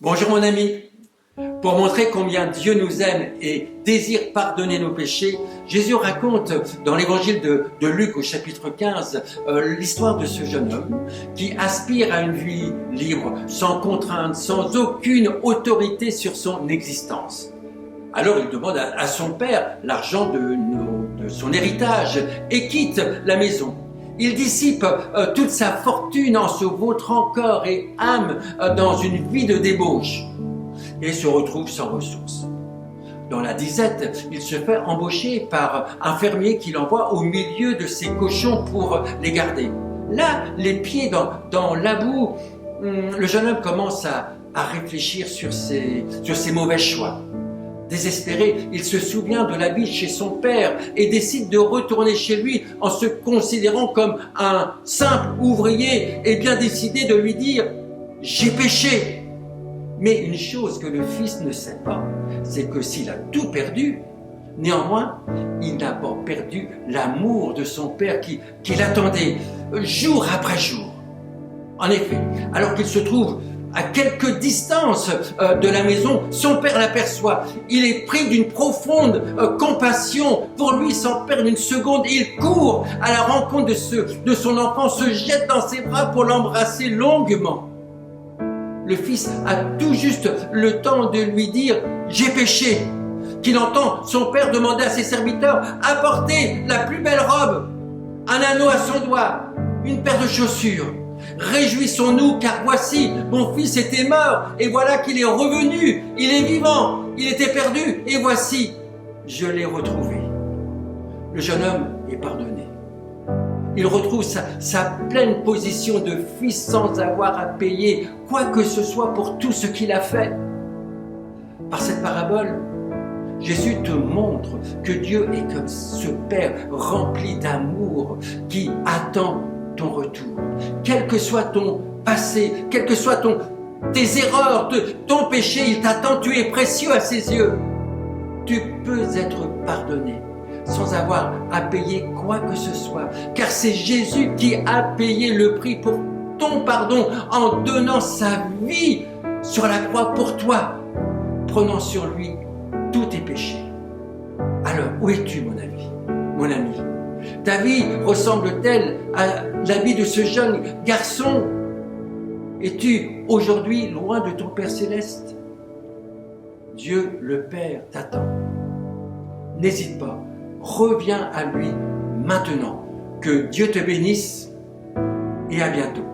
Bonjour mon ami. Pour montrer combien Dieu nous aime et désire pardonner nos péchés, Jésus raconte dans l'évangile de Luc au chapitre 15 l'histoire de ce jeune homme qui aspire à une vie libre, sans contrainte, sans aucune autorité sur son existence. Alors il demande à son père l'argent de son héritage et quitte la maison. Il dissipe toute sa fortune en se vautrant corps et âme dans une vie de débauche et se retrouve sans ressources. Dans la disette, il se fait embaucher par un fermier qui l'envoie au milieu de ses cochons pour les garder. Là, les pieds dans la boue, le jeune homme commence à réfléchir sur ses mauvais choix. Désespéré, il se souvient de la vie chez son père et décide de retourner chez lui en se considérant comme un simple ouvrier et bien décidé de lui dire « J'ai péché ». Mais une chose que le fils ne sait pas, c'est que s'il a tout perdu, néanmoins, il n'a pas perdu l'amour de son père qui l'attendait jour après jour. En effet, alors qu'il se trouve à quelque distance de la maison, son père l'aperçoit. Il est pris d'une profonde compassion pour lui sans perdre une seconde. Il court à la rencontre de son enfant, se jette dans ses bras pour l'embrasser longuement. Le fils a tout juste le temps de lui dire « J'ai péché », qu'il entend son père demander à ses serviteurs « Apportez la plus belle robe, un anneau à son doigt, une paire de chaussures. Réjouissons-nous car voici, mon fils était mort et voilà qu'il est revenu, il est vivant, il était perdu et voici, je l'ai retrouvé. » Le jeune homme est pardonné. Il retrouve sa pleine position de fils sans avoir à payer quoi que ce soit pour tout ce qu'il a fait. Par cette parabole, Jésus te montre que Dieu est comme ce Père rempli d'amour qui attend ton retour. Quel que soit ton passé, quel que soit tes erreurs, ton péché, il t'attend, tu es précieux à ses yeux. Tu peux être pardonné sans avoir à payer quoi que ce soit, car c'est Jésus qui a payé le prix pour ton pardon en donnant sa vie sur la croix pour toi, prenant sur lui tous tes péchés. Alors, où es-tu, mon ami, mon ami? Ta vie ressemble-t-elle à la vie de ce jeune garçon? Es-tu aujourd'hui loin de ton Père Céleste? Dieu le Père t'attend. N'hésite pas, reviens à lui maintenant. Que Dieu te bénisse et à bientôt.